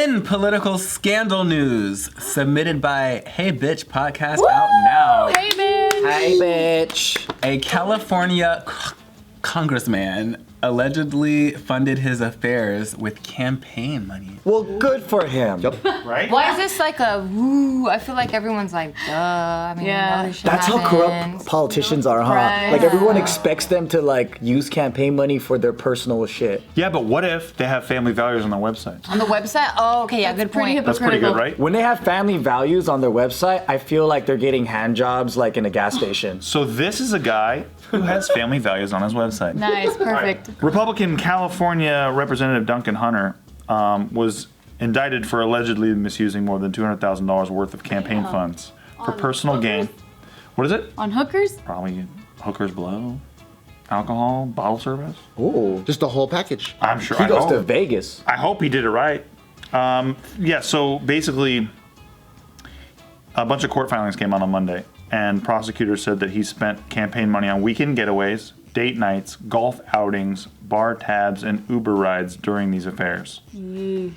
In political scandal news, submitted by Hey Bitch Podcast out now. Hey, bitch. Hey, bitch. A California congressman allegedly funded his affairs with campaign money. Well, good for him. Right? Why is this like a woo? I feel like everyone's like, duh. I mean, Yeah. no, this shit That's how corrupt happens. politicians are, huh? Right. Like everyone expects them to like use campaign money for their personal shit. Yeah, but what if they have family values on their website? On the website? Oh, okay, yeah, good pretty point. That's pretty good, right? When they have family values on their website, I feel like they're getting hand jobs like in a gas station. So this is a guy who has family values on his website. Nice, perfect. Republican California Representative Duncan Hunter was indicted for allegedly misusing more than $200,000 worth of campaign funds for personal gain. What is it? On hookers? Probably hookers blow, alcohol, bottle service. Ooh. Just the whole package. I'm sure. He I goes to hope. Vegas. I hope he did it right. Yeah, so basically, a bunch of court filings came out on Monday, and prosecutors said that he spent campaign money on weekend getaways, date nights, golf outings, bar tabs, and Uber rides during these affairs.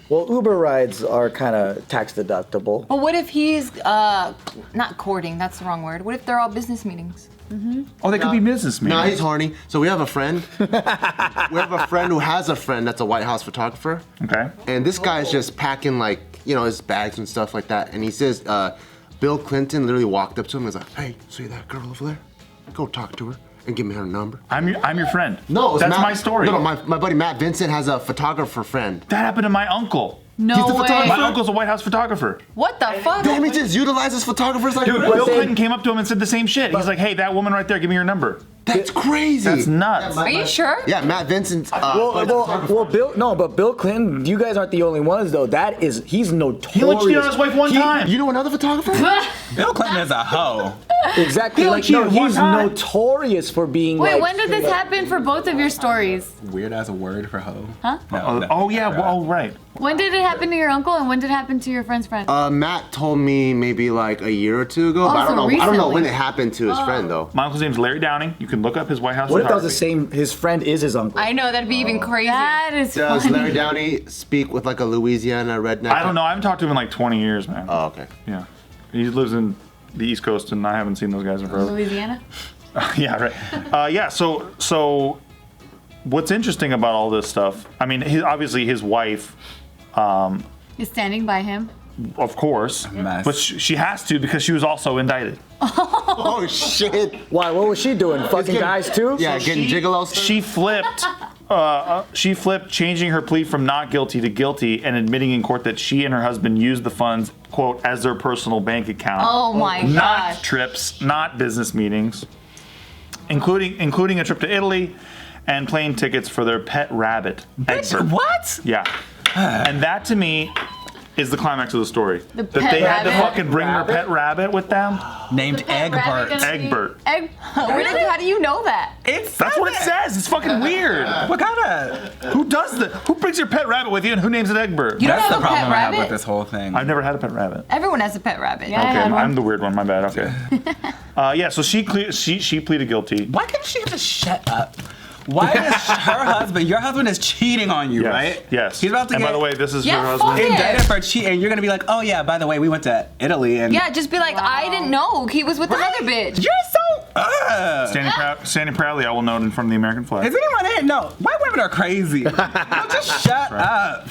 Well, Uber rides are kind of tax deductible. But what if he's not courting? That's the wrong word. What if they're all business meetings? Oh, they could be business meetings. Nah, he's horny. So we have a friend. We have a friend who has a friend that's a White House photographer. Okay. And this guy's just packing like, his bags and stuff like that. And he says, Bill Clinton literally walked up to him and was like, hey, see that girl over there? Go talk to her and give me her number. I'm your friend. No, it's that's Matt, my story. No, my buddy Matt Vincent has a photographer friend. That happened to my uncle. No He's the way. photographer? My uncle's a White House photographer. What the fuck? Damn, he just utilizes photographers like Dude, crazy. Bill Clinton came up to him and said the same shit. He's like, hey, that woman right there, give me your number. That's crazy. That's nuts. Are you sure? Yeah, Matt Vincent. But Bill Clinton, you guys aren't the only ones though. He's notorious. He only cheated on his wife one time. You know another photographer? Bill Clinton is a hoe. Exactly. Bill Like cheated one he's time. notorious for being Wait, like. when did this happen for both of your stories? Weird as a word for hoe. Huh? Oh, yeah. Well, right. When did it happen to your uncle and when did it happen to your friend's friend? Matt told me maybe like a year or two ago, but I so don't know. I don't know recently. when it happened to his friend though. My uncle's name's Larry Downing. You can look up his White House What if that was the photography. same? His friend is his uncle. I know, that'd be even crazier. That is Does funny. Larry Downey speak with like a Louisiana redneck? I don't know. I haven't talked to him in like 20 years, man. Oh, okay. Yeah. He lives in the East Coast, and I haven't seen those guys in forever. Louisiana? Yeah, right. Yeah, so what's interesting about all this stuff, I mean, obviously his wife, Is standing by him? of course, Mess. but she has to because she was also indicted. Oh shit! Why? What was she doing? Fucking getting- guys too? Yeah, getting gigolo stuff. She flipped. She flipped, changing her plea from not guilty to guilty and admitting in court that she and her husband used the funds, quote, as their personal bank account. Oh my Not gosh. trips, not business meetings, including a trip to Italy and plane tickets for their pet rabbit, Egbert. What? Yeah. And that to me is the climax of the story. That pet they had to rabbit? fucking bring their pet rabbit with them. Named Egbert. Egbert. Really? How do you know that? That's what it says. It's fucking weird. What kind of? Who does that? Who brings your pet rabbit with you and who names it Egbert? You don't That's have the a pet problem I have with rabbit? this whole thing. I've never had a pet rabbit. Everyone has a pet rabbit. Yeah. I Okay, had one. I'm the weird one. My bad. Okay. Yeah. So she pleaded guilty. Why couldn't she just shut up? Why is her husband? Your husband is cheating on you, Yes. right? Yes. He's about to and get by the way, this is Yeah, her fuck husband. it. indicted for cheating. You're gonna be like, oh yeah, by the way, we went to Italy and Yeah, just be like, I didn't know he was with another bitch. You're so. Standing proudly, I will note in front of the American flag. Is anyone in? No. White women are crazy. No, just shut up.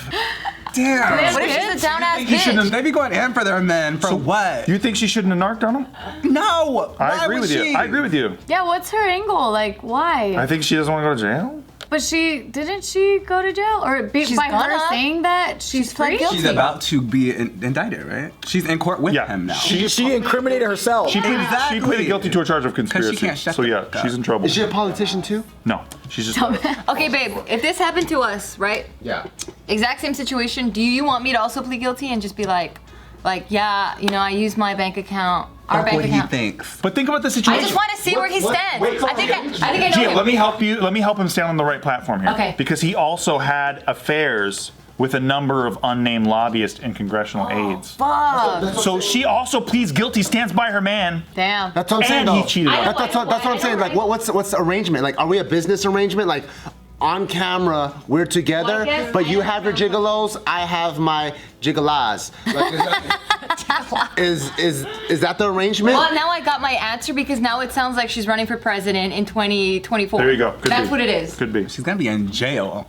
Damn. What if she's a down ass You shouldn't- bitch? They be going in for their men for what? You think she shouldn't have narked on him? No. I Why agree would with she? you. I agree with you. Yeah, what's her angle? Like, why? I think she doesn't want to go to jail. But didn't she go to jail? Or She's by her gonna. saying that, she's pled free? guilty. She's about to be indicted, right? She's in court with Yeah. him now. She incriminated herself. She pleaded, Exactly. she pleaded guilty to a charge of conspiracy. can't shut so the yeah, fuck up. she's in trouble. Is she a politician too? No, she's just. Okay, babe, if this happened to us, right? Yeah. Exact same situation, do you want me to also plead guilty and just be like, yeah, I used my bank account, our Fuck bank what account. he thinks. But think about the I situation. just want to see where he stands. I think I know Gia, him. let me help you. Let me help him stand on the right platform here. Okay. Because he also had affairs with a number of unnamed lobbyists and congressional aides. Fuck. So she also pleads guilty, stands by her man, Damn. That's what I'm saying and though. he cheated on her. That's what I'm saying. Like, what's the arrangement? Like, are we a business arrangement? Like, on camera, we're together, Well, but you have your gigolos, I have my gigolas. Like, is that the arrangement? Well, now I got my answer because now it sounds like she's running for president in 2024. There you go. Could That's be. what it is. Could be. She's gonna be in jail.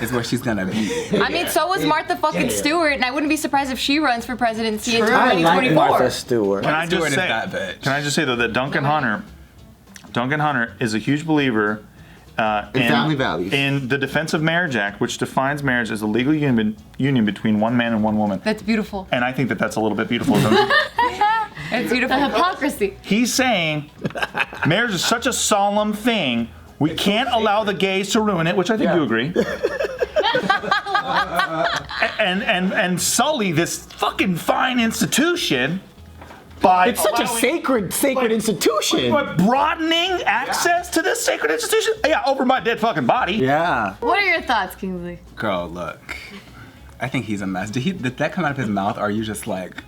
Is where she's gonna be. I mean, so was Martha fucking Stewart, and I wouldn't be surprised if she runs for presidency in I like 2024. Martha Stewart. Can I Stewart just is say? that bitch. Can I just say though that Duncan Hunter is a huge believer in family values. in the Defense of Marriage Act, which defines marriage as a legal union between one man and one woman. That's beautiful. And I think that that's a little bit beautiful. Don't you? It's beautiful. The hypocrisy. He's saying marriage is such a solemn thing. We can't allow the gays to ruin it, which I think you agree. and sully this fucking fine institution by It's such a sacred institution. by broadening access to this sacred institution. Yeah, over my dead fucking body. Yeah. What are your thoughts, Kingsley? Girl, look. I think he's a mess. Did that come out of his mouth, or are you just like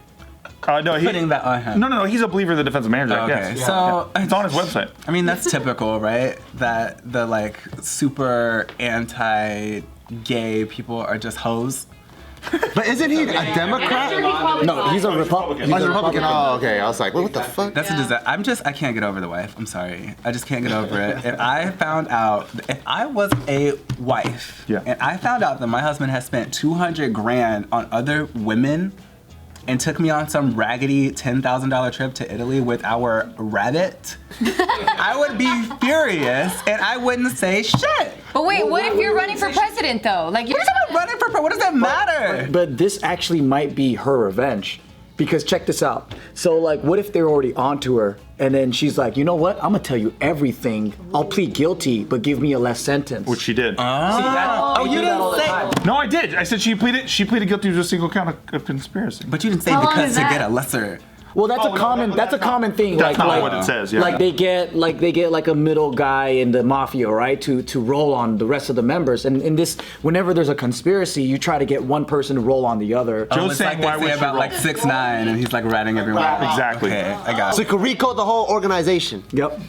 No, putting that on him? No. He's a believer in the Defense of Marriage Act. Okay, Yes. so It's on his website. I mean, that's typical, right? That the like super anti-gay people are just hoes. But isn't he a Democrat? No, he's a Republican. He's a Republican. Oh, okay. I was like, what the fuck? That's a disaster. I can't get over the wife. I'm sorry. I just can't get over it. If I was a wife, Yeah. and I found out that my husband has spent $200,000 on other women and took me on some raggedy $10,000 trip to Italy with our rabbit, I would be furious and I wouldn't say shit. But wait, what if you're running for president though? Like you're Running for what does that matter? But this actually might be her revenge. Because check this out. So like, what if they're already onto her and then she's like, you know what? I'm gonna tell you everything. I'll plead guilty, but give me a less sentence. Which she did. Oh, you didn't say. No, I did. I said she pleaded guilty to a single count of conspiracy. But you didn't say How long because is to that? get a lesser. Well, that's Oh, a common. no, That's a common thing. That's like, not like, what it says. Yeah. Like they get like a middle guy in the mafia, right? To roll on the rest of the members. And in this, whenever there's a conspiracy, you try to get one person to roll on the other. Joe's it's saying like why they would say she about roll? like 6ix9ine and he's like ratting everyone. Exactly. Okay, I got So it. you could RICO the whole organization. Yep.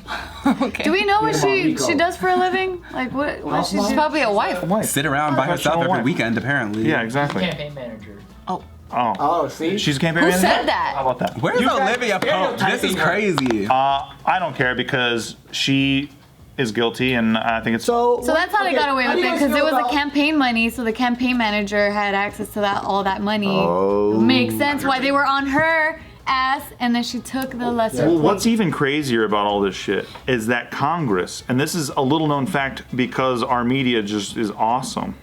Do we know what she does for a living? Like what she She's do? probably a wife. Sit around by herself Professional every wife. weekend, apparently. Yeah, exactly. Campaign manager. Oh. Oh, see. She's a campaign Who manager? said that? How about that? Where's You guys Olivia Pope? This is stereotyping crazy. I don't care because she is guilty, and I think it's So So that's how they got away how with do it, you guys because it feel was about- a campaign money, so the campaign manager had access to all that money. Oh. Makes sense why they were on her ass, and then she took the lesser. Well, plea. what's even crazier about all this shit is that Congress, and this is a little known fact because our media just is awesome.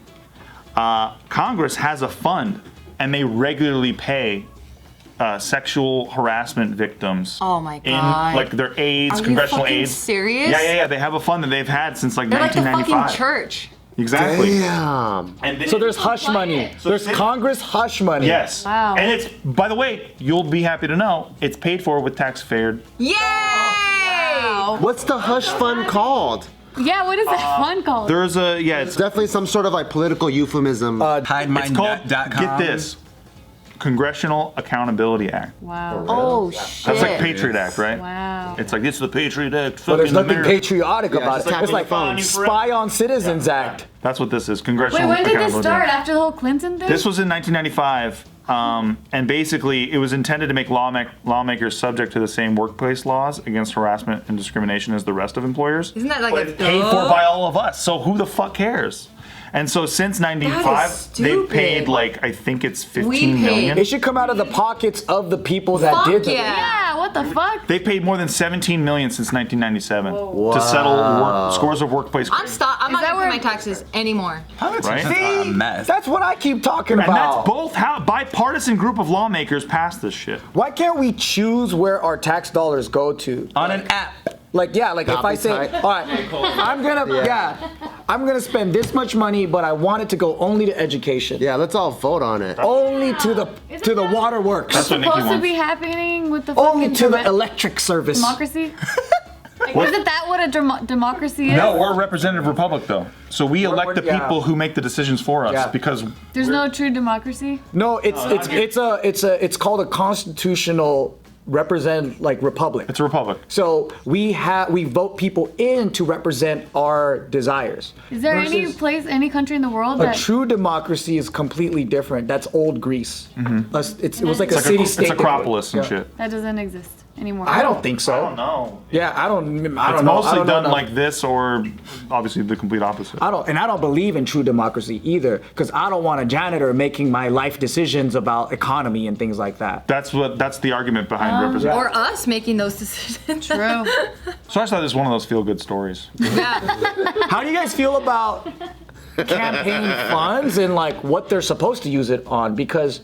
Congress has a fund, and they regularly pay sexual harassment victims. Oh my In God. like their aides, Are you congressional fucking aides. serious? Yeah. They have a fund that they've had since like They're like the 1995. fucking church. Exactly. Damn. And they- So there's hush money. There's Congress hush money. Yes. Wow. And it's, by the way, you'll be happy to know, it's paid for with tax-fared. Yay! What's the hush fund called? Yeah, what is that fund called? There's a, yeah, it's Definitely some sort of like political euphemism. called, HideMyNet.com. get this, Congressional Accountability Act. Wow. Oh shit. That's like Patriot Act, right? Wow. It's like, it's the Patriot Act. But there's fucking nothing America. patriotic about just it. tap It's your like phone. Spy on Citizens Act. That's what this is, Wait, Congressional when did this Accountability start? Act. After the whole Clinton thing? This was in 1995, and basically it was intended to make lawmakers subject to the same workplace laws against harassment and discrimination as the rest of employers. Isn't that like But a it's paid for by all of us, so who the fuck cares? And so since 95, they've stupid. paid like, I think it's We 15 paid. million. It should come out of the pockets of the people that Fuck did it. yeah. Yeah, what the fuck? They paid more than 17 million since 1997 to settle scores of workplace I'm crimes. I'm not that gonna pay where- my taxes anymore. Right? A mess. That's what I keep talking And that's about. both how bipartisan group of lawmakers passed this shit. Why can't we choose where our tax dollars go to? On an app. Like, yeah, like if I say, Copyright. all right, I'm gonna spend this much money, but I want it to go only to education. Yeah, let's all vote on it. Only to the waterworks. That's what Nikki Supposed to wants. be happening with the Only fucking to the electric service. democracy? Like, isn't that what a democracy is? No, we're a representative republic though. So we elect the yeah. people who make the decisions for us Yeah. because There's no true democracy. No, it's called a constitutional represent like republic. It's a republic. So we vote people in to represent our desires. Is there any place, any country in the world A that true democracy is completely different. That's old Greece. It was like a It's city-state. Acropolis and Yeah. shit. that doesn't exist anymore? I don't think so. I don't know. Yeah, I don't It's know. I mostly don't know done enough. like this, or obviously the complete opposite. I don't believe in true democracy either, because I don't want a janitor making my life decisions about economy and things like that. That's the argument behind representation. Or us making those decisions. True. So I thought this was one of those feel-good stories. Yeah. How do you guys feel about campaign funds and like what they're supposed to use it on? Because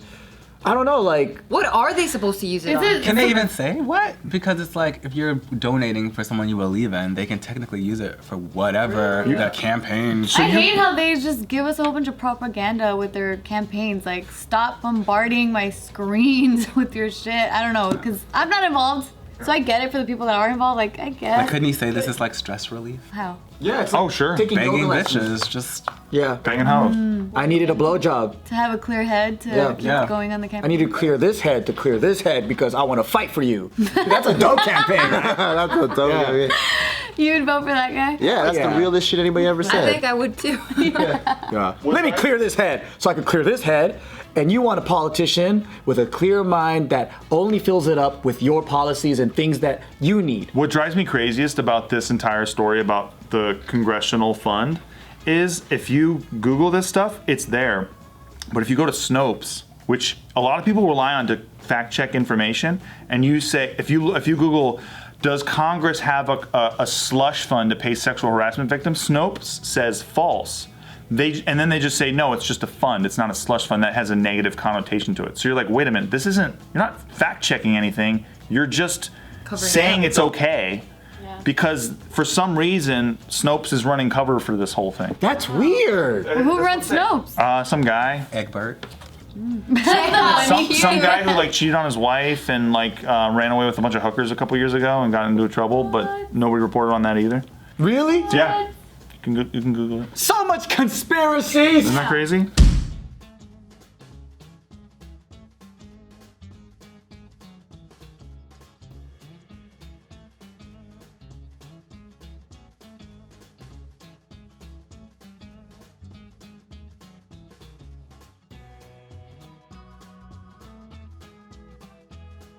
I don't know, like What are they supposed to use it on? Can they even say what? Because it's like if you're donating for someone you believe in, they can technically use it for whatever the campaign. I hate how they just give us a whole bunch of propaganda with their campaigns. Like, stop bombarding my screens with your shit. I don't know, because I'm not involved. So I get it for the people that are involved. Like, I But guess. couldn't he say this is like stress relief? How? yeah, it's Oh, sure. taking yoga Begging lessons. bitches, just Yeah, Banging house. I needed a blowjob. To have a clear head to Yeah. keep Yeah. going on the I campaign. need to clear this head to clear this head because I want to fight for you. That's a dope campaign, right? That's a dope. Yeah. You would vote for that guy? Yeah, that's Yeah. the realest shit anybody ever I said. think I would too. Yeah. Let me clear this head so I can clear this head. And you want a politician with a clear mind that only fills it up with your policies and things that you need. What drives me craziest about this entire story about the congressional fund is if you Google this stuff, it's there. But if you go to Snopes, which a lot of people rely on to fact check information, and you say, if you Google, does Congress have a slush fund to pay sexual harassment victims? Snopes says false. And then they just say, no, it's just a fund. It's not a slush fund. That has a negative connotation to it. So you're like, wait a minute, you're not fact checking anything. You're just saying it's okay. Because for some reason, Snopes is running cover for this whole thing. That's weird. Well, who runs Snopes? Some guy. Egbert. Some guy who like cheated on his wife and like ran away with a bunch of hookers a couple years ago and got into trouble, but nobody reported on that either. Really? Yeah. You can Google it. So much conspiracies. Isn't that crazy?